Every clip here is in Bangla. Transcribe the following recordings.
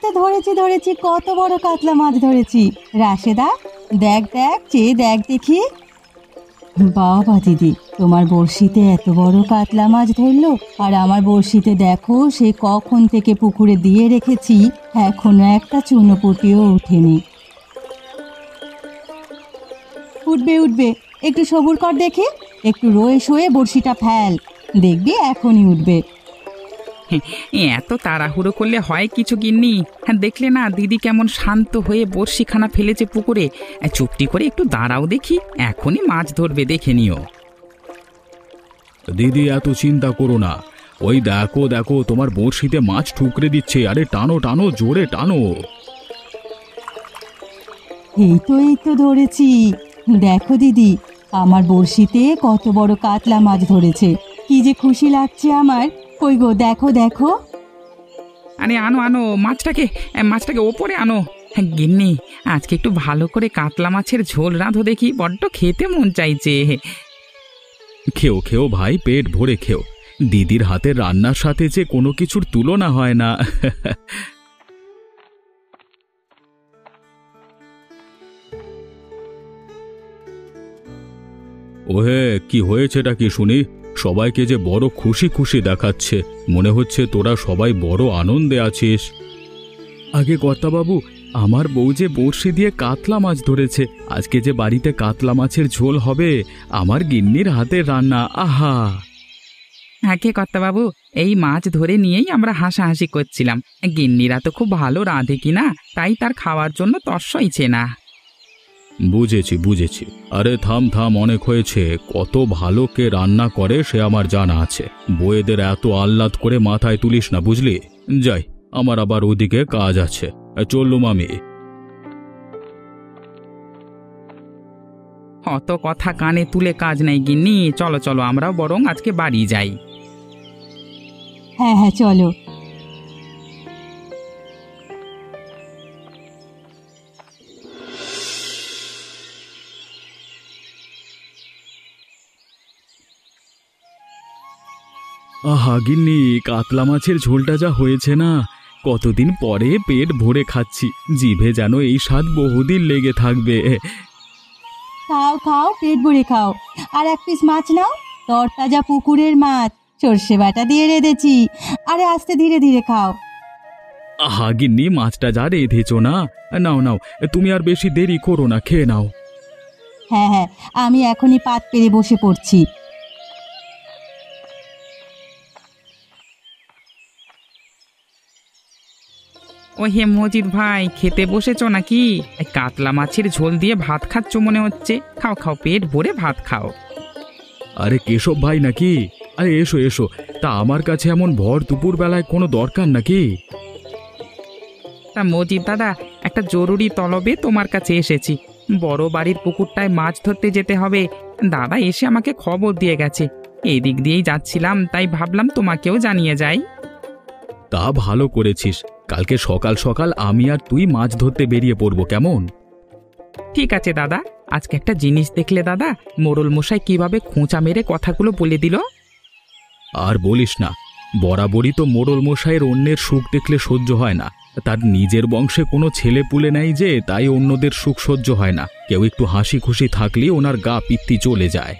তো ধরেছি ধরেছি, কত বড় কাতলা মাছ ধরেছি। রাশেদা, দেখ দেখ, চেয়ে দেখ দেখি। বাবা দিদি, তোমার বড়শিতে এত বড় কাতলা মাছ ধরলো, আর আমার বড়শিতে দেখো সে কখন থেকে পুকুরে দিয়ে রেখেছি, এখনো একটা চুনোপুঁটিও ওঠেনি। উঠবে উঠবে, একটু সবুর কর দেখি, একটু রয়ে শোয়ে বড়শিটা ফেল, দেখবি এখনই উঠবে। এত তাড়াহুড়ো করলে হয় কিছু গিন্নি? হ্যাঁ, দেখলে না দিদি কেমন শান্ত হয়ে বড়শিখানা ফেলেছে পুকুরে। চুপটি করে একটু দাঁড়াও দেখি, এখনই মাছ ধরবে, দেখে নিও। দিদি এত চিন্তা করো না, ওই দেখো দেখো তোমার বড়শিতে মাছ ঠুকরে দিচ্ছে। আরে টানো টানো, জোরে টানো। এই তো ধরেছি। দেখো দিদি, আমার বড়শিতে কত বড় কাতলা মাছ ধরেছে, কি যে খুশি লাগছে আমার। কই গো, দেখো দেখো। আরে আনো আনো মাছটাকে ওপরে আনো। হ্যাঁ গিন্নি, আজকে একটু ভালো করে কাতলা মাছের ঝোল রাঁধো দেখি, বড্ড খেতে মন চাইছে। খেও খেও ভাই, পেট ভরে খেও। দিদির হাতের রান্নার সাথে যে কোনো কিছুর তুলনা হয় না। ওহে, কি হয়েছেটা কি শুনি? সবাইকে যে বড় খুশি খুশি দেখাচ্ছে, মনে হচ্ছে তোরা সবাই বড় আনন্দে আছিস। আগে কর্তাবাবু, আমার বউ যে বড়শি দিয়ে কাতলা মাছ ধরেছে, আজকে যে বাড়িতে কাতলা মাছের ঝোল হবে, আমার গিন্নির হাতের রান্না। আহা! আগে কর্তাবাবু, এই মাছ ধরে নিয়েই আমরা হাসাহাসি করছিলাম। গিন্নিরা তো খুব ভালো রাঁধে কিনা, তাই তার খাওয়ার জন্য তর সইছে না। বুঝেছি বুঝেছি। আরে থাম থাম, অনেক হয়েছে। কত ভালো কে রান্না করে সে আমার জানা আছে। বউয়েদের এত আহ্লাদ করে মাথায় তুলিস না, বুঝলি? যাই, আমার আবার ওদিকে কাজ আছে। চললুম আমি। অত কথা কানে তুলে কাজ নেই গিন্নি, চলো চলো, আমরাও বরং আজকে বাড়ি যাই। হ্যাঁ হ্যাঁ, চলো। আহা গিন্নি, কাতলা মাছের ঝোলটা যা হয়েছে না, কতদিন পরে পেট ভরে খাচ্ছি। জিভে যেন এই স্বাদ বহুদিন লেগে থাকবে। খাও খাও, পেট ভরে খাও। আর এক পিস মাছ নাও, তরতাজা পুকুরের মাছ, সর্ষে বাটা দিয়ে রেঁধেছি। আরে আস্তে, ধীরে ধীরে খাও। আহা গিন্নি, মাছটা যা রেঁধেছ না, নাও নাও, তুমি আর বেশি দেরি করো না, খেয়ে নাও। হ্যাঁ হ্যাঁ, আমি এখনই পাত পেরে বসে পড়ছি। ও হে মজিদ ভাই, খেতে বসেছো নাকি? এই কাতলা মাছের ঝোল দিয়ে ভাত খাচ্ছ মনে হচ্ছে। খাও খাও, পেট ভরে ভাত খাও। আরে কেশব ভাই নাকি? আরে এসো এসো। তা আমার কাছে এমন ভর দুপুর বেলায় কোনো দরকার নাকি? তা মজিদ দাদা, একটা জরুরি তলবে তোমার কাছে এসেছি। বড় বাড়ির পুকুরটায় মাছ ধরতে যেতে হবে। দাদা এসে আমাকে খবর দিয়ে গেছে। এই দিক দিয়েই যাচ্ছিলাম, তাই ভাবলাম তোমাকেও জানিয়ে যাই। তা ভালো করেছিস। কালকে সকাল সকাল আমি আর তুই মাছ ধরতে বেরিয়ে পড়বো, কেমন? ঠিক আছে দাদা। আজকে একটা জিনিস দেখলে দাদা, মোড়ল মশাই কিভাবে খোঁচা মেরে কথাগুলো বলে দিল। আর বলিস না, বরাবরই তো মোড়ল মশাইয়ের অন্যের সুখ দেখলে সহ্য হয় না। তার নিজের বংশে কোনো ছেলে পুলে নাই যে, তাই অন্যদের সুখ সহ্য হয় না। কেউ একটু হাসি খুশি থাকলে ওনার গা পিত্তি চলে যায়।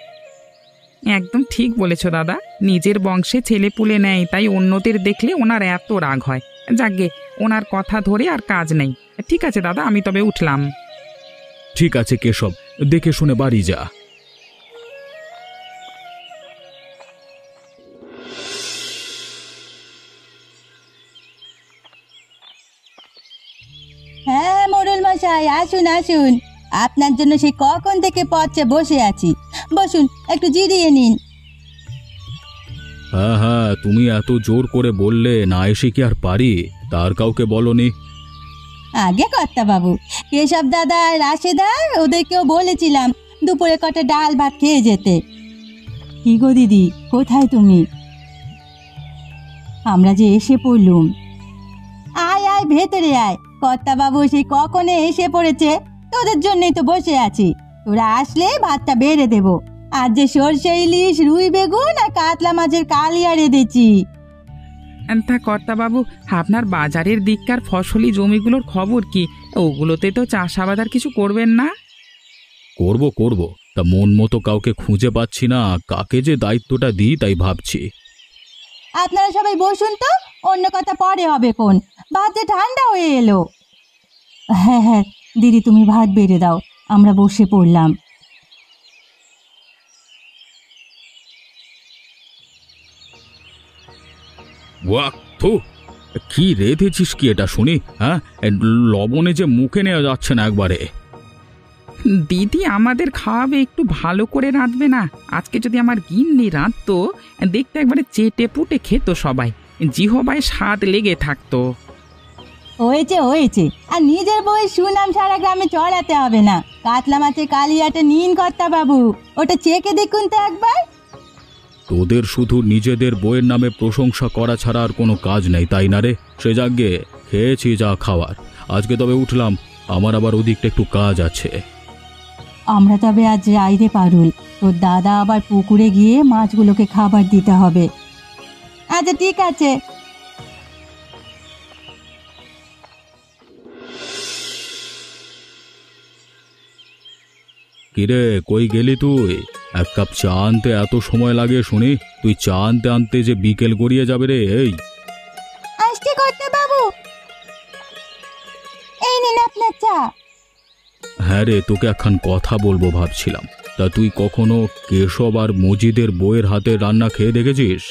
একদম ঠিক বলেছ দাদা, নিজের বংশে ছেলে পুলে নেয়, তাই অন্যদের দেখলে ওনার এত রাগ হয়। যাকগে, ওনার কথা ধরে আর কাজ নেই। ঠিক আছে দাদা, আমি তবে উঠলাম। ঠিক আছে কেশব, দেখে শুনে বাড়ি যা। হ্যাঁ মোড়ল মশাই, আসুন আসুন। আপনার জন্য সেই কখন থেকে পথে বসে আছি। বসুন, একটু জিরিয়ে নিন। হ্যাঁ হ্যাঁ, তুমি এত জোর করে বললে, না এসে কি আর পারি? তার কাউকে বলনি? আগে কর্তা বাবু, কেশব দাদা আর রাশেদা, ওদেরকেও বলেছিলাম দুপুরে কটা ডাল ভাত খেয়ে যেতে। কি গো দিদি, কোথায় তুমি? আমরা যে এসে পড়লুম। আয় আয়, ভেতরে আয়। কর্তা বাবু সেই কখনো এসে পড়েছে, তোদের জন্যই তো বসে আছি। তোরা আসলে ভাতটা বেড়ে দেব। আজ যে সর্ষে ইলিশ, রুই বেগুন আর কাতলা মাছের কালিয়া রেঁধেছি। তা কর্তাবাবু, আপনার বাজারের দিককার ফসলি জমিগুলোর খবর কি? ওগুলোতে তো চাষাবাদ আর কিছু করবেন না? করব করব, তা মন মতো কাউকে খুঁজে পাচ্ছি না, কাকে যে দায়িত্বটা দিই তাই ভাবছি। আপনারা সবাই বসুন তো, অন্য কথা পরে হবে কোন। ভাত যে ঠান্ডা হয়ে এলো। হ্যাঁ হ্যাঁ দিদি, তুমি ভাত বেড়ে দাও, আমরা বসে পড়লাম। ওয়াক থু, কি রেঁধেছিস কি এটা শুনি? হ্যাঁ, লবণে যে মুখে নেওয়া যাচ্ছে না একবারে। দিদি আমাদের খাওয়াবে, একটু ভালো করে রাঁধবে না? আজকে যদি আমার গিন্নি রাঁধতো, দেখতে একবারে চেটে পুটে খেত সবাই, জিহবায় স্বাদ লেগে থাকতো। হয়েছে হয়েছে, আর নিজের বউয়ের সুনাম সারা গ্রামে চড়াতে হবে না। কাতলা মাছের কালিয়াটা নিন কর্তা বাবু, ওটা চেকে দেখুন তো একবার। তোদের শুধু নিজেদের বইয়ের নামে প্রশংসা করা ছাড়া আর কোনো কাজ নেই, তাই না রে? সে যাগ্গে খেয়েছি যা খাওয়ার, আজকে তবে উঠলাম, আমার আবার ওদিকটা একটু কাজ আছে। আমরা তবে আজ রাইরে পারুল, তোর দাদা আবার পুকুরে গিয়ে মাছগুলোকে খাবার দিতে হবে। আচ্ছা ঠিক আছে। কিরে, কই গেলি তুই? এক কাপ চা আনতে এত সময় লাগে শুনি? তুই চা আনতে আনতে যে বিকেল গড়িয়ে যাবে রে। এই আসছি কর্তা বাবু, এই নিন আপনার চা। হ্যাঁ রে, তোকে একখান কথা বলবো ভাবছিলাম। তা তুই কখনো কেশব আর মজিদের বইয়ের হাতে রান্না খেয়ে দেখেছিস?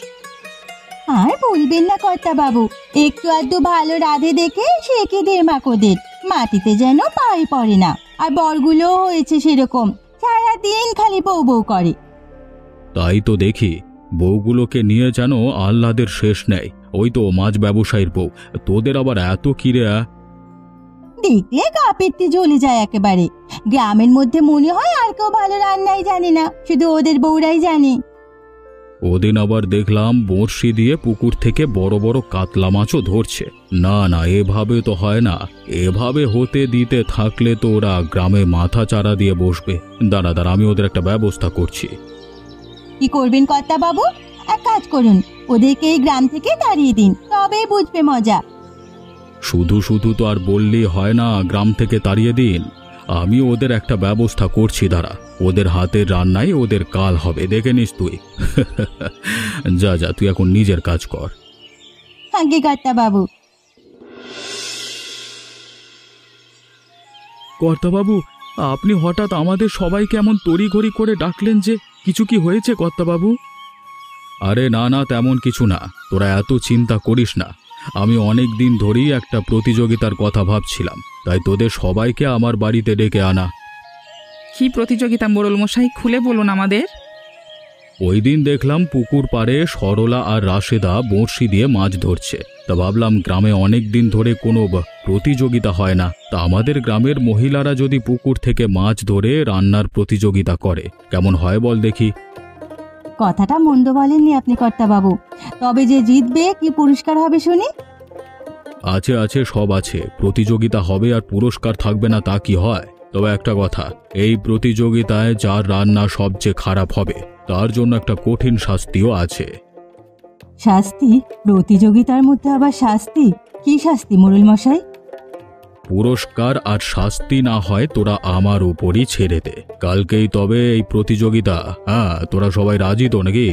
আর বলবেন না কর্তা বাবু, একটু আধটু ভালো রাধে দেখে শেখে দেমাকোদের, মাটিতে যেন পায়ে পড়ে না। আর বরগুলোও হয়েছে সেরকম, সারাদিন খালি বউ বউ করে। তাই তো দেখি, বউগুলোকে নিয়ে যেন আহ্লাদের শেষ নেই। ওই তো মাছ ব্যবসায়ীর বউ, তোদের আবার এত কিরে? দেখলে গা পেটে জ্বলে যায় একেবারে। গ্রামের মধ্যে মনে হয় আর কেউ ভালো রান্নাই জানে না, শুধু ওদের বউরাই জানে। ওদিন আবার দেখলাম বড়শি দিয়ে পুকুর থেকে বড় বড় কাতলা মাছও ধরছে। না না, এভাবে তো হয় না। এভাবে হতে দিতে থাকলে তো ওরা গ্রামে মাথা চারা দিয়ে বসবে। দাঁড়া দাঁড়া, আমি ওদের একটা ব্যবস্থা করছি। কি করবেন কর্তা বাবু? এক কাজ করুন, ওদেরকে এই গ্রাম থেকে তাড়িয়ে দিন, তবেই বুঝবে মজা। শুধু শুধু তো আর বললেই হয় না গ্রাম থেকে তাড়িয়ে দিন। আমি ওদের একটা ব্যবস্থা করছি, দাঁড়া। ওদের হাতের রান্নাই ওদের কাল হবে, দেখে নিস তুই। যা যা, তুই এখন নিজের কাজ কর। আগে কর্তা বাবু। কর্তাবাবু, আপনি হঠাৎ আমাদের সবাইকে এমন তড়িঘড়ি করে ডাকলেন যে, কিছু কি হয়েছে কর্তাবাবু? আরে না না, তেমন কিছু না, তোরা এত চিন্তা করিস না। আমি অনেক দিন ধরেই একটা প্রতিযোগিতার কথা ভাবছিলাম, তাই তোদের সবাইকে আমার বাড়িতে ডেকে আনা। কি প্রতিযোগিতা মোড়ল মশাই, খুলে বলুন আমাদের। ওই দিন দেখলাম পুকুর পাড়ে সরলা আর রাশেদা বড়শি দিয়ে মাছ ধরছে। তা ভাবলাম গ্রামে অনেক দিন ধরে কোনো প্রতিযোগিতা হয় না, তা আমাদের গ্রামের মহিলারা যদি পুকুর থেকে মাছ ধরে রান্নার প্রতিযোগিতা করে, কেমন হয় বল দেখি? কথাটা মন্দ বলেননি আপনি কর্তা বাবু, তবে যে জিতবে কি পুরস্কার হবে শুনি? আছে আছে, সব আছে। প্রতিযোগিতা হবে আর পুরস্কার থাকবে না তা কি হয়? তবে একটা কথা, এই প্রতিযোগিতায় যার রান্না সবচেয়ে খারাপ হবে তার জন্য একটা কঠিন শাস্তিও আছে। শাস্তি? প্রতিযোগিতার মধ্যে আবার শাস্তি? কি শাস্তি মোড়ল মশাই? পুরস্কার আর শাস্তি না হয় তোরা আমার উপরই ছেড়ে দে। কালকেই তবে এই প্রতিযোগিতা। হ্যাঁ, তোরা সবাই রাজি তো নাকি?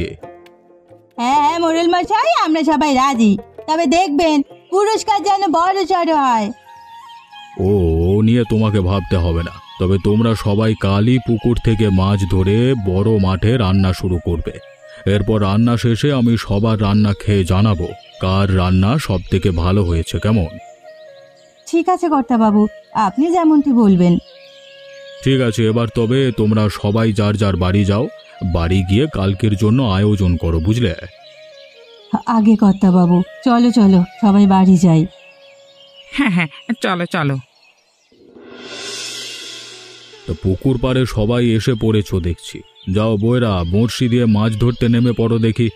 হ্যাঁ হ্যাঁ মোড়ল মশাই, আমরা সবাই রাজি, তবে দেখবেন পুরস্কার যেন বড় সড় হয়। ও নিয়ে তোমাকে ভাবতে হবে না। তবে তোমরা সবাই কালই পুকুর থেকে মাছ ধরে বড় মাঠে রান্না শুরু করবে। এরপর রান্না শেষে আমি সবার রান্না খেয়ে জানাবো কার রান্না সব থেকে ভালো হয়েছে। কেমন? ঠিক আছে কর্তা বাবু, আপনি যেমনটি বলবেন। ঠিক আছে, এবার তবে তোমরা সবাই যার যার বাড়ি যাও। বাড়ি গিয়ে কালকের জন্য আয়োজন করো, বুঝলে? আগে কর্তা বাবু, চলো চলো সবাই বাড়ি যাই। হ্যাঁ হ্যাঁ, চলো চলো। তো পুকুর পাড়ে সবাই এসে পড়েছো দেখছি। যাও বইরা, বড়শি দিয়ে মাছ ধরতে নেমে পড়ো দেখি।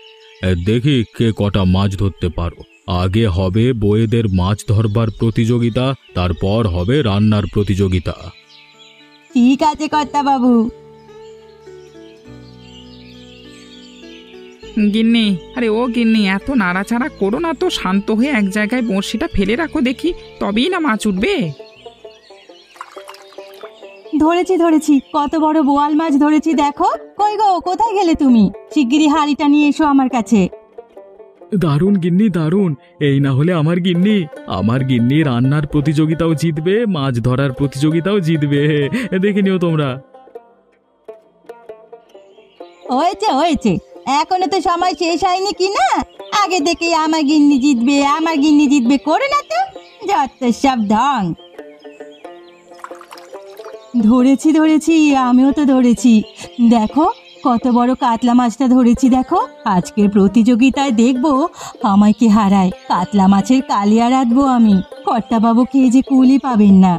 দেখি কে কটা মাছ ধরতে পারো। আগে হবে বইয়েদের মাছ ধরবার প্রতিযোগিতা, তারপর হবে রান্নার প্রতিযোগিতা। ঠিক আছে কর্তা বাবু। গিন্নি, আরে ও গিন্নি, এত নাড়াচাড়া করো না তো, শান্ত হয়ে এক জায়গায় বড়শিটা ফেলে রাখো দেখি, তবেই না মাছ উঠবে। ধরেছি ধরেছি, কত বড় বোয়াল মাছ ধরেছি দেখো। কই গো, কোথায় গেলে তুমি? শিগগিরই হাঁড়িটা নিয়ে এসো আমার কাছে। দারুণ গিন্নি দারুণ, এই না হলে আমার গিন্নি রান্নার প্রতিযোগিতাও জিতবে, মাছ ধরার প্রতিযোগিতাও জিতবে, দেখে নিও তোমরা। হয়েছে হয়েছে, এখনো তো সময় শেষ হয়নি কি না? আগে থেকে আমার গিন্নি জিতবে করে না তো, যত সব ঢং। ধরেছি ধরেছি, আমিও তো ধরেছি। দেখো কত বড় কাতলা মাছটা ধরেছি দেখো। আজকের প্রতিযোগিতায় দেখবো আমায় কে হারায়। কাতলা মাছের কালিয়া রাঁধবো আমি, কর্তাবাবু খেয়ে যে কুলি পাবেন না।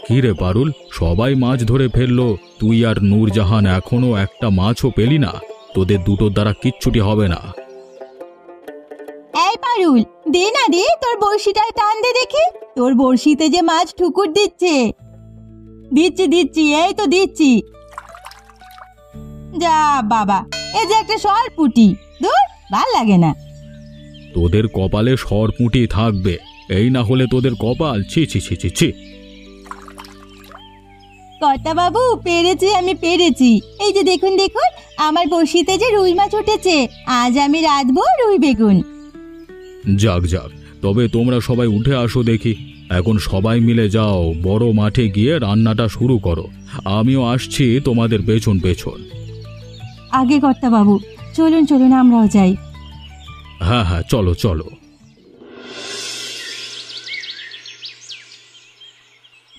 কি রে পারুল, সবাই মাছ ধরে ফেললো, তুই আর নূরজাহান এখনো একটা মাছও পেলি না। তোদের দুটোর দ্বারা কিচ্ছুটি হবে না। এই পারুল, দে না দে, তোর বড়শিটা টান দে দেখি। তোর বড়শিতে যে মাছ ঠুকুর দিচ্ছে। দিচ্ছি দিচ্ছি, এই তো দিচ্ছি। যা বাবা, এই যে একটা সরপুটি, দূর ভাল লাগে না। তোদের কপালে সরপুঁটি থাকবে, এই না হলে তোদের কপাল ছি ছি ছি ছি ছি। কর্তাবাবু, পেরেছি আমি পেরেছি। এই যে দেখুন দেখুন, আমার বড়শিতে যে রুই মাছ উঠেছে। আজ আমি রাঁধবো রুই বেগুন। যাক যাক, তবে তোমরা সবাই উঠে আসো দেখি। এখন সবাই মিলে যাও, বড় মাঠে গিয়ে রান্নাটা শুরু করো। আমিও আসছি তোমাদের পেছন পেছন। আগে কর্তাবাবু, চলুন চলুন আমরাও যাই। হ্যাঁ হ্যাঁ, চলো চলো।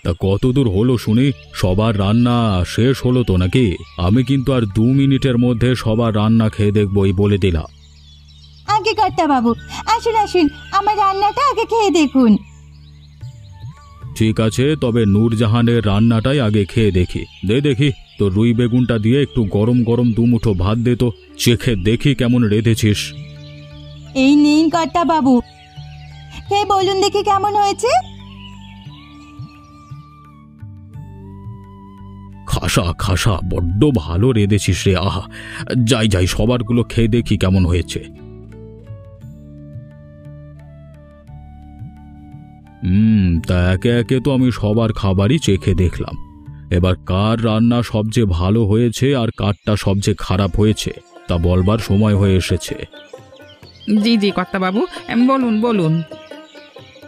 তা কত দূর হলো শুনি? সবার রান্না শেষ হলো তো নাকি? আমি কিন্তু আর 2 মিনিটের মধ্যে সবার রান্না খেয়ে দেখবো, এই বলে দিলাম। আগে কর্তাবাবু, আসুন আসুন, আমার রান্নাটা আগে খেয়ে দেখুন। ঠিক আছে, তবে নূরজাহানের রান্নাটাই আগে খেয়ে দেখি। দেখি তো, রুই বেগুনটা দিয়ে একটু গরম গরম 2 মুঠো ভাত দে তো, চেখে দেখি কেমন রেঁধেছিস। এই নিন কর্তাবাবু, খেয়ে বলুন দেখি কেমন হয়েছে। খাসা খাসা, বড্ড ভালো রেঁধেছিস রে। আহা, যাই যাই, সবারগুলো খেয়ে দেখি কেমন হয়েছে। তা একে একে তো আমি সবার খাবারই চেখে দেখলাম। এবার কার রান্না সবচেয়ে ভালো হয়েছে আর কারটা সবচেয়ে খারাপ হয়েছে তা বলবার সময় হয়ে এসেছে। জি জি কর্তাবাবু, বলুন বলুন।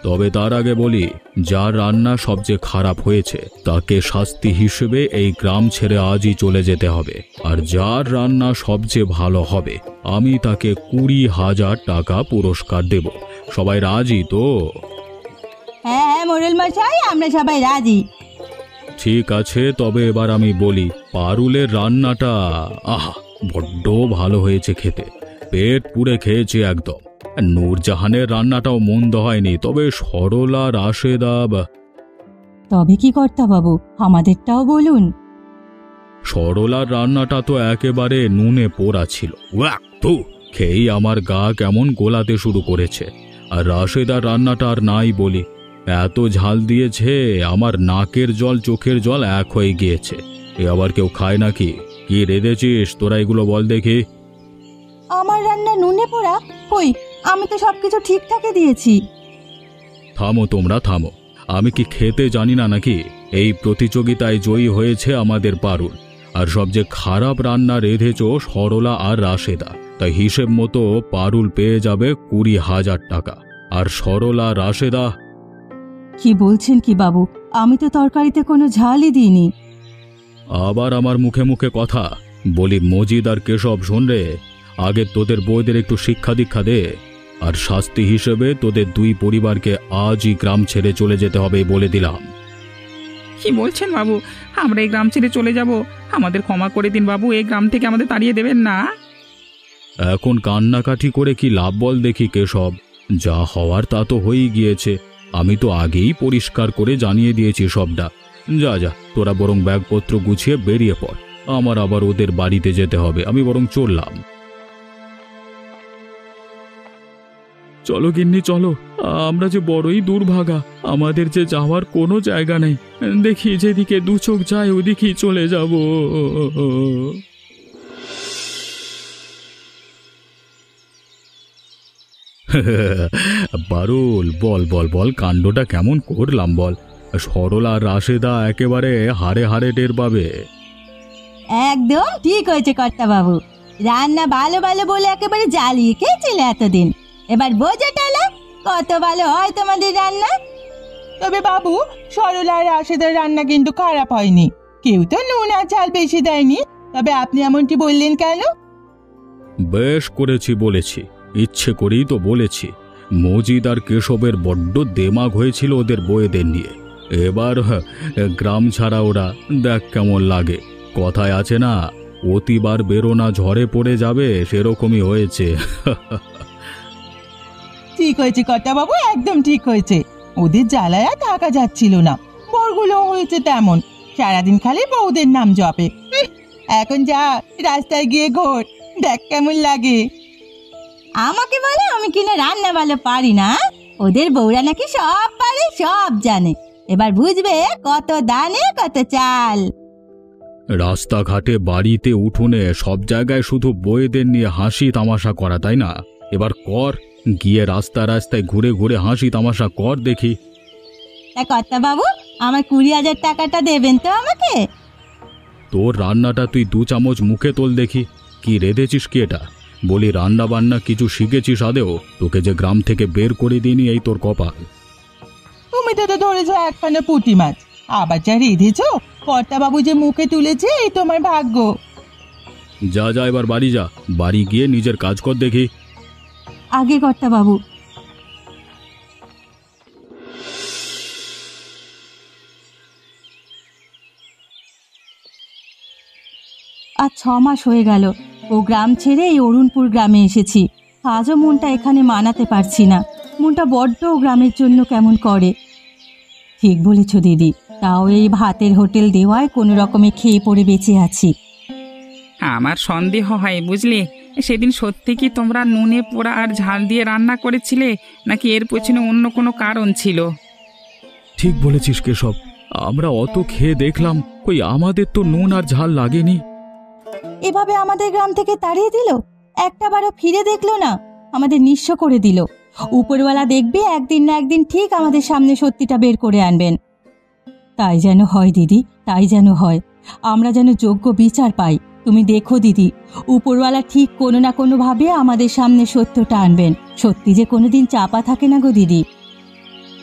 তবে তার আগে বলি, যার রান্না সবচেয়ে খারাপ হয়েছে তাকে শাস্তি হিসেবে এই গ্রাম ছেড়ে আজই চলে যেতে হবে। আর যার রান্না সবচেয়ে ভালো হবে আমি তাকে 20,000 টাকা পুরস্কার দেব। সবাই রাজি তো? হ্যাঁ হ্যাঁ মোড়ল মশাই, আমরা সবাই রাজি। ঠিক আছে, তবে এবার আমি বলি, পারুলের রান্নাটা আহা বড্ড ভালো হয়েছে খেতে, পেট পুড়ে খেয়েছে একদম। নূরজাহানের রান্নাটাও মন্দ হয়নি, তবে সরলা রাশেদা। তবে কি কর্তাবাবু, আমাদেরটাও বলুন। সরলার রান্নাটা তো একেবারে নুনে পোড়া ছিল, তো খেয়েই আমার গা কেমন গোলাতে শুরু করেছে। আর রাশেদার রান্নাটা আর নাই বলি, এত ঝাল দিয়েছে আমার নাকের জল চোখের জল এক হয়ে গিয়েছে। এ আবার কেউ খায় নাকি? কি রেঁধেছিস তোরা, এগুলো বল দেখি। আমার রান্না নুনে পোড়া? কই, আমি তো সবকিছু ঠিকঠাকই দিয়েছি। থামো তোমরা থামো, আমি কি খেতে জানি না নাকি? এই প্রতিযোগিতায় জয়ী হয়েছে আমাদের পারুল, আর সবচেয়ে খারাপ রান্না রেঁধেছ সরলা আর রাশেদা। তাই হিসেব মতো পারুল পেয়ে যাবে 20,000 টাকা, আর সরলা রাশেদা। কি বলছেন কি বাবু, আমি তো তরকারিতে কোনো ঝালই দিইনি। আবার আমার মুখে মুখে কথা বলি? মজিদ আর কেশব, শোন রে, আগে তোদের বউদের একটু শিক্ষা দীক্ষা দে। আর শাস্তি হিসেবে তোদের 2 পরিবারকে আজই গ্রাম ছেড়ে চলে যেতে হবে বলে দিলাম। কি বলছেন বাবু, আমরা এই গ্রাম ছেড়ে চলে যাব? আমাদের ক্ষমা করে দিন বাবু, এই গ্রাম থেকে আমাদের তাড়িয়ে দেবেন না। এখন কান্নাকাটি করে কি লাভ বল দেখি কেশব? যা হওয়ার তা তো হয়েই গিয়েছে, আমি তো আগেই পরিষ্কার করে জানিয়ে দিয়েছি সবটা। যা যা, তোরা বরং ব্যাগপত্র গুছিয়ে বেরিয়ে পড়, আমার আবার ওদের বাড়িতে যেতে হবে। আমি বরং চললাম। চলো গিন্নি চলো, আমরা যে বড়ই দুর্ভাগা, আমাদের যে যাওয়ার কোনো জায়গা নেই। দেখি যেদিকে 2 চোখ যায় ওদিকেই চলে যাব। পারুল, বল বল বল, কাণ্ডটা কেমন করলাম বল। সরলা আর রাশেদা একেবারে হাড়ে হাড়ে টের পাবে। একদম ঠিক হয়েছে কর্তা বাবু, রান্না ভালো ভালো বলে একেবারে জ্বালিয়ে খেয়েছিলে এতদিন, এবার বোঝা টালা কত ভালো হয় তোমাদের রান্না। তবে বাবু, সরলা আর রাশেদার রান্না কিন্তু খারাপ হয়নি, কেউ তো নুন আর ঝাল বেশি দেয়নি। তবে আপনি এমনটি বললেন কেন? বেশ করেছি বলেছি, ইচ্ছে করেই তো বলেছি। মজিদ আর কেশবের বড্ড দেমাগ হয়েছিল ওদের বউয়েদের নিয়ে। এবার গ্রাম ছাড়া ওরা দেখ কেমন লাগে। কথায় আছে না, অতিবার বেরোনা ঝড়ে পড়ে যাবে, সেরকমই হয়েছে। ঠিক হয়েছে কর্তা বাবু, একদম ঠিক হয়েছে। ওদের জ্বালায় আর থাকা যাচ্ছিল না। বরগুলো হয়েছে তেমন, সারাদিন খালি বউদের নাম জপে। এখন যা, রাস্তায় গিয়ে ঘোর, দেখ কেমন লাগে। আমাকে বলে আমি কিনা রান্না ভালো পারি না, ওদের বউরা নাকি সব পারে, সব জানে। এবার বুঝবে কত দানে কত চাল। রাস্তাঘাটে, বাড়িতে, উঠোনে সব জায়গায় শুধু বউয়েদের নিয়ে হাসি তামাশা করা, তাই না? এবার কর, গিয়ে রাস্তা রাস্তায় ঘুরে ঘুরে হাসি তামাশা কর দেখি। তা কর্তা বাবু, আমার 20,000 টাকাটা দেবেন তো আমাকে? তোর রান্নাটা তুই 2 চামচ মুখে তোল দেখি। কি রেঁধেছিস কি এটা? বলি রান্না বান্না কিছু শিখেছিস আদেও? তোকে যে গ্রাম থেকে বের করে দিইনি, এই তোর কপাল। তুমি তো ধরেছ একখানা পুঁটি মাছ, আবার যা রেঁধেছ, কর্তা বাবু যে মুখে তুলেছে, এই তোমার ভাগ্য। যা যা, এবার বাড়ি যা, বাড়ি গিয়ে নিজের কাজ কর দেখি। আগে কর্তা বাবু। আজ 6 মাস হয়ে গেল ও গ্রাম ছেড়ে এই অরুণপুর গ্রামে এসেছি। আজও মনটা এখানে মানাতে পারছি না। মনটা বড্ড গ্রামের জন্য কেমন করে। ঠিক বলেছ দিদি, তাও এই ভাতের হোটেল দেওয়ায় কোনো রকমে খেয়ে পড়ে বেঁচে আছি। আমার সন্দেহ হয় বুঝলে, সেদিন সত্যি কি তোমরা নুনে পোড়া আর ঝাল দিয়ে রান্না করেছিলে, নাকি এর পেছনে অন্য কোনো কারণ ছিল? ঠিক বলেছিস কেশব, আমরা অত খেয়ে দেখলাম, কই আমাদের তো নুন আর ঝাল লাগেনি। এভাবে আমাদের গ্রাম থেকে তাড়িয়ে দিল, একটাবারও ফিরে দেখলো না, আমাদের নিঃস্ব করে দিল। উপরওয়ালা দেখবে একদিন না একদিন ঠিক আমাদের সামনে সত্যিটা বের করে আনবেন। তাই যেন হয় দিদি, তাই যেন হয়। আমরা যেন যোগ্য বিচার পাই। তুমি দেখো দিদি, উপরওয়ালা ঠিক কোনো না কোনোভাবে আমাদের সামনে সত্যটা আনবেন। সত্যি যে কোনোদিন চাপা থাকে না গো দিদি।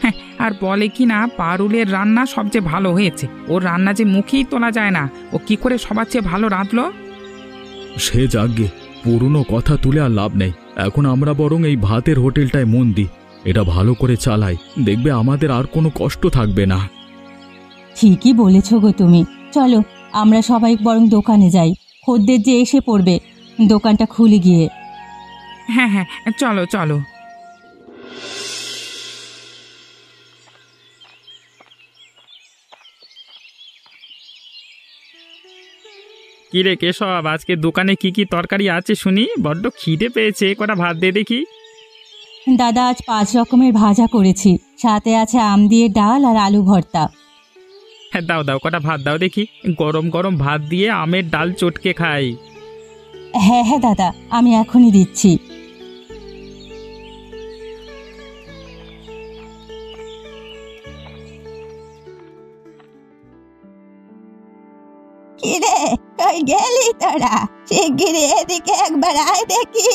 হ্যাঁ, আর বলে কি না পারুলের রান্না সবচেয়ে ভালো হয়েছে। ওর রান্না যে মুখেই তোলা যায় না, ও কি করে সবার চেয়ে ভালো রাঁধলো। সে যাগ্গে, পুরনো কথা তুলে আর লাভ নেই। এখন আমরা বরং এই ভাতের হোটেলটায় মন দিই, এটা ভালো করে চালাই, দেখবে আমাদের আর কোনো কষ্ট থাকবে না। ঠিকই বলেছ গো তুমি। চলো আমরা সবাই বরং দোকানে যাই, খদ্দের যে এসে পড়বে, দোকানটা খুলে গিয়ে। হ্যাঁ হ্যাঁ, চলো চলো। কিরে কেশব, আজকে দোকানে কি কি তরকারি আছে শুনি? বড্ড খিদে পেয়েছে, কটা ভাত দে দেখি। দাদা আজ 5 রকমের ভাজা করেছি, সাথে আছে আম দিয়ে ডাল আর আলু ভর্তা। হ্যাঁ দাও দাও, কটা ভাত দাও দেখি। গরম গরম ভাত দিয়ে আমের ডাল চটকে খাই। হ্যাঁ হ্যাঁ দাদা, আমি এখনই দিচ্ছি। কিরে, কই গেলি তোরা? শিগগিরি এদিকে একবার আয় দেখি।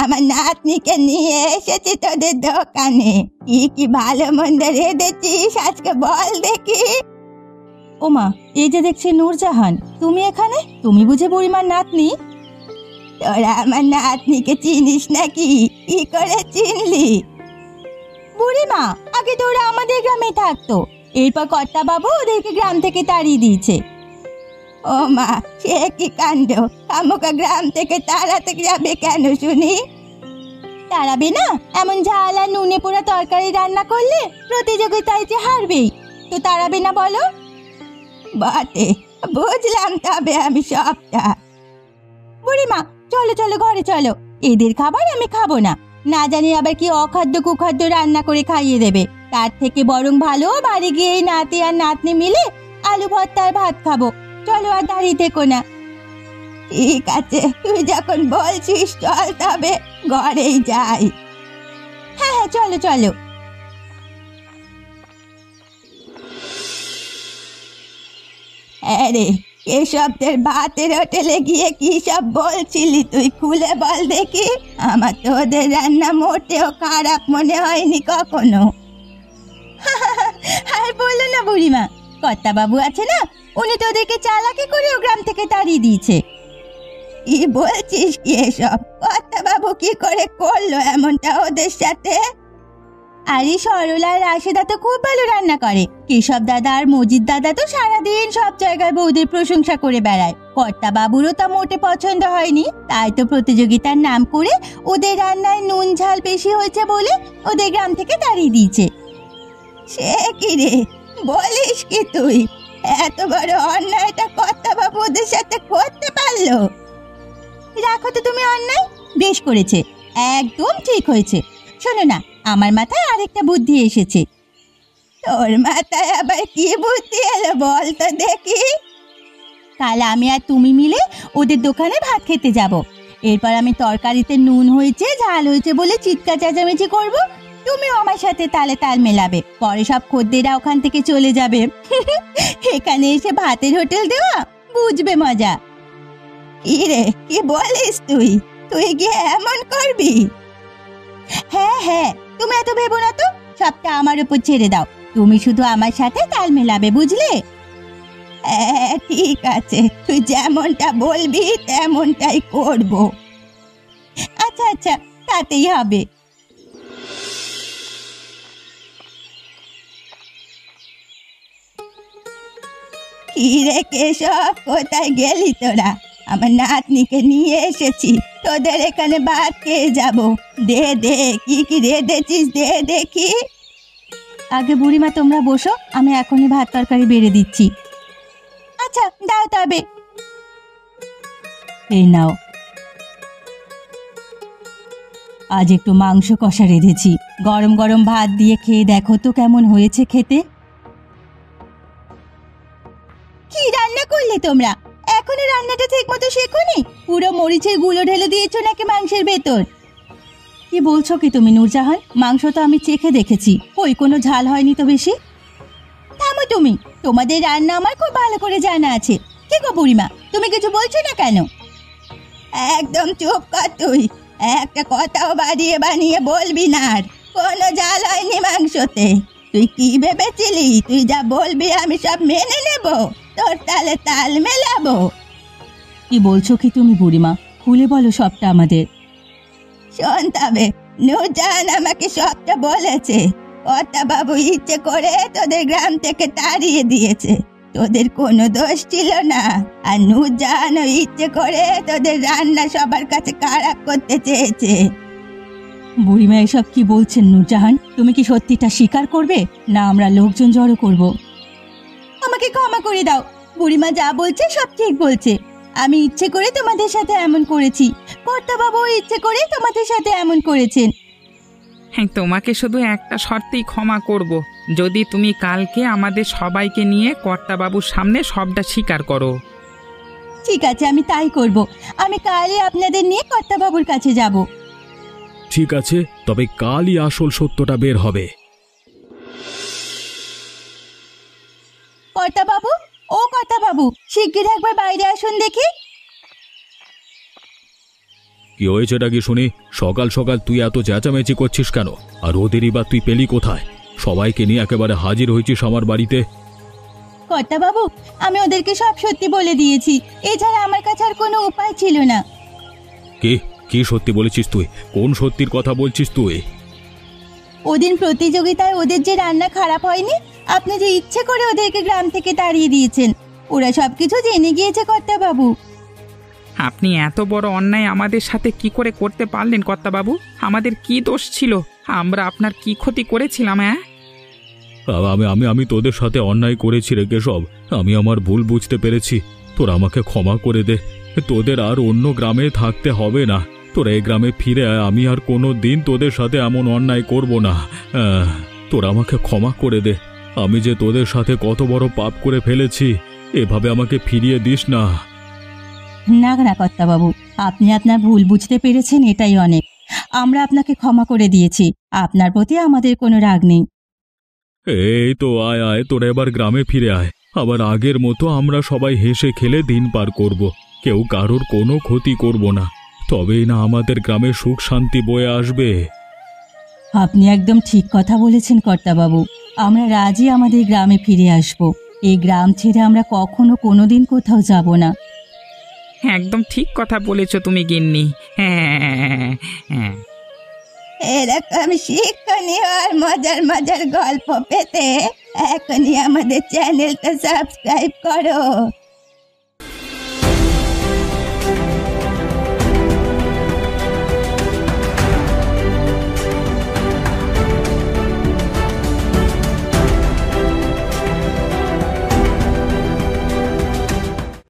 আমার নাতনিকে নিয়ে এসেছি তোদের দোকানে। কি কি ভালো মন্দ রেঁধেছিস আজকে বল দেখি। ওমা, এই যে দেখছি নূরজাহান, তুমি এখানে? তুমি বুঝে বুড়িমার নাতনি? তোরা আমার নাতনিকে চিনিস নাকি? কি করে চিনলি? বুড়িমা, আগে তোরা আমাদের গ্রামে থাকতো, এরপর কর্তা বাবু ওদেরকে গ্রাম থেকে তাড়িয়ে দিয়েছে। ও মা, সে কি কাণ্ড! আমুকা গ্রাম থেকে তাড়াতে যাবে কেন শুনি? তাড়াবে না? এমন ঝাল আর নুনে পোড়া তরকারি রান্না করলে প্রতিযোগিতায় যে হারবেই, তো তাড়াবে না বলো? বটে, বুঝলাম তবে আমি সবটা। বুড়িমা চলো চলো, ঘরে চলো। এদের খাবার আমি খাবো না, না জানি আবার কি অখাদ্য কুখাদ্য রান্না করে খাইয়ে দেবে। তার থেকে বরং ভালো বাড়ি গিয়ে এই নাতি আর নাতনি মিলে আলু ভর্তা আর ভাত খাবো। চলো, আর দাঁড়িয়ে থেকো না। ঠিক আছে, তুই যখন বলছিস চল তবে ঘরেই যাই। হ্যাঁ চলো চলো। আরে কেশবদের ভাতের হোটেলে গিয়ে কি সব বলছিলি তুই, খুলে বল দেখি। আমার তো ওদের রান্না মোটেও খারাপ মনে হয়নি কখনো। আর বললো না বুড়িমা, কর্তাবাবু আছে না, উনি তো ওদেরকে চালাকি করে ও গ্রাম থেকে তাড়িয়ে দিয়েছে। কি বলছিস কি এসব? কর্তাবাবু কি করে করলো এমনটা ওদের সাথে? আরে সরলা আর রাশেদা তো খুব ভালো রান্না করে। কেশব দাদা আর মজিদ দাদা তো সারাদিন সব জায়গায় বৌদের প্রশংসা করে বেড়ায়। কর্তাবাবুরও তা মোটে পছন্দ হয়নি, তাই তো প্রতিযোগিতার নাম করে ওদের রান্নায় নুন ঝাল বেশি হয়েছে বলে ওদের গ্রাম থেকে তাড়িয়ে দিয়েছে। সে কি রে, বলিস কি তুই? এত বড় অন্যায়টা কর্তাবাবু ওদের সাথে করতে পারলো? রাখো তো তুমি অন্যায়, বেশ করেছে, একদম ঠিক হয়েছে। শোনো না, আমার মাথায় আরেকটা বুদ্ধি এসেছে। তোর মাথায় আবার কি বুদ্ধি এলো বল তো দেখি। কাল আমি আর তুমি মিলে ওদের দোকানে ভাত খেতে যাব। এরপর আমি তরকারিতে নুন হয়েছে ঝাল হয়েছে বলে চিৎকার চেঁচামেচি করব, তুমিও আমার সাথে তালে তাল মেলাবে। পরে সব খদ্দেররা ওখান থেকে চলে যাবে। এখানে এসে ভাতের হোটেল দেওয়া, বুঝবে মজা। কি রে, কি বলিস তুই? তুই গিয়ে এমন করবি? হ্যাঁ হ্যাঁ, তুমি এত ভেবো না তো, সবটা আমার উপর ছেড়ে দাও। তুমি শুধু আমার সাথে তাল মেলাবে, বুঝলে? হ্যাঁ ঠিক আছে, তুই যেমনটা বলবি তেমনটাই করব। আচ্ছা আচ্ছা, তাতেই হবে। কি রে কেশব, কোথায় গেলি তোরা? আমার নাতনিকে নিয়ে এসেছি, তোদের এখানে ভাত খেয়ে যাব। দে দে, কি কি রেঁধেছিস দে দেখি। আগে বুড়িমা তোমরা বসো, আমি এখনই ভাত তরকারি বেড়ে দিচ্ছি। আচ্ছা দাও তবে। এই নাও, আজ একটু মাংস কষা রেঁধেছি, গরম গরম ভাত দিয়ে খেয়ে দেখো তো কেমন হয়েছে খেতে। কি রান্না করলে তোমরা? এখনো রান্নাটা ঠিক মতো শেখোনি? পুরো মরিচের গুঁড়ো ঢেলে দিয়েছো নাকি মাংসের ভেতর? কি বলছো কি তুমি নূরজাহান? মাংস তো আমি চেখে দেখেছি, ওই কোনো ঝাল হয়নি তো বেশি। থামো তুমি, তোমাদের রান্না আমার খুব ভালো করে জানা আছে। কি গো বুড়িমা, তুমি কিছু বলছো না কেন? একদম চুপ কর তুই, একটা কথাও বাড়িয়ে বানিয়ে বলবি না। আর কোনো ঝাল হয়নি মাংসতে। তুই কি ভেবেছিলি তুই যা বলবি আমি সব মেনে নেব, তোর তালে তাল মেলাবো? কি বলছো কি তুমি বুড়িমা, খুলে বলো সবটা আমাদের। শোন তবে, নূরজাহান আমাকে সবটা বলেছে। কর্তাবাবু ইচ্ছে করে তোদের গ্রাম থেকে তাড়িয়ে দিয়েছে, তোদের কোনো দোষ ছিল না। আর নূরজাহানও ইচ্ছে করে তোদের রান্না সবার কাছে খারাপ করতে চেয়েছে। বুড়িমা এসব কি বলছেন নূরজাহান? তুমি কি সত্যিটা স্বীকার করবে, না আমরা লোকজন জড়ো করব? আমাকে ক্ষমা করে দাও, বুড়িমা যা বলছে সব ঠিক বলছে। আমি ইচ্ছে করে তোমাদের সাথে এমন করেছি, কর্তাবাবু ইচ্ছে করে তোমাদের সাথে এমন করেছেন। হ্যাঁ, তোমাকে শুধু একটা শর্তেই ক্ষমা করব, যদি তুমি কালকে আমাদের সবাইকে নিয়ে কর্তাবাবুর সামনে সবটা স্বীকার করো। ঠিক আছে, আমি তাই করব। আমি কালই আপনাদের নিয়ে কর্তাবাবুর কাছে যাব। ঠিক আছে, তবে কালই আসল সত্যটা বের হবে। কর্তাবাবু, ও কর্তাবাবু, শিগগির একবার বাইরে আসুন দেখি। কি হয়েছেটা কি শুনি? সকাল সকাল তুই এত চেঁচামেচি করছিস কেন? আর ওদেরই বা তুই পেলি কোথায়? সবাইকে নিয়ে একেবারে হাজির হয়েছিস আমার বাড়িতে। কর্তাবাবু, আমি ওদেরকে সব সত্যি বলে দিয়েছি, এছাড়া আমার কাছে আর কোনো উপায় ছিল না। কি কি সত্যি বলেছিস তুই? কোন সত্যির কথা বলছিস তুই? ওদিন প্রতিযোগিতায় ওদের যে রান্না খারাপ হয়নি, আপনি যে ইচ্ছে করে ওদেরকে গ্রাম থেকে তাড়িয়ে দিয়েছেন, ওরা সবকিছু জেনে গিয়েছে কর্তাবাবু। আপনি এত বড় অন্যায় আমাদের সাথে কি করে করতে পারলেন কর্তাবাবু? আমাদের কি দোষ ছিল? আমরা আপনার কি ক্ষতি করেছিলাম? হ্যাঁ, আমি তোদের সাথে অন্যায় করেছি রে কেশব, আমি আমার ভুল বুঝতে পেরেছি। তোরা আমাকে ক্ষমা করে দে, তোদের আর অন্য গ্রামে থাকতে হবে না। তোরা এই গ্রামে ফিরে আয়, আমি আর কোনো দিন তোদের সাথে এমন অন্যায় করব না। তোরা আমাকে ক্ষমা করে দে, আমি যে তোদের সাথে কত বড় পাপ করে ফেলেছি, এভাবে আমাকে ফিরিয়ে দিস না। না না কর্তাবাবু, আপনি আপনার ভুল বুঝতে পেরেছেন, এটাই অনেক। আমরা আপনাকে ক্ষমা করে দিয়েছি। আপনার প্রতি আমাদের কোনো রাগ নেই। এই তো আয় আয়, তোরা এবার গ্রামে ফিরে আয়। আবার আগের মতো আমরা সবাই হেসে খেলে দিন পার করব। কেউ কারোর কোনো ক্ষতি করব না, তবেই না আমাদের গ্রামে সুখ শান্তি বয়ে আসবে। আপনি একদম ঠিক কথা বলেছেন কর্তাবাবু। আমরা রাজি আমাদের গ্রামে ফিরে আসব। এই গ্রাম ছেড়ে আমরা কখনো কোনোদিন কোথাও যাব না। হ্যাঁ, একদম ঠিক কথা বলেছো তুমি গিন্নি। হ্যাঁ হ্যাঁ। এরকম শিক্ষণীয় আর মজার মজার গল্প পেতে এখনই আমাদের চ্যানেলটা সাবস্ক্রাইব করো।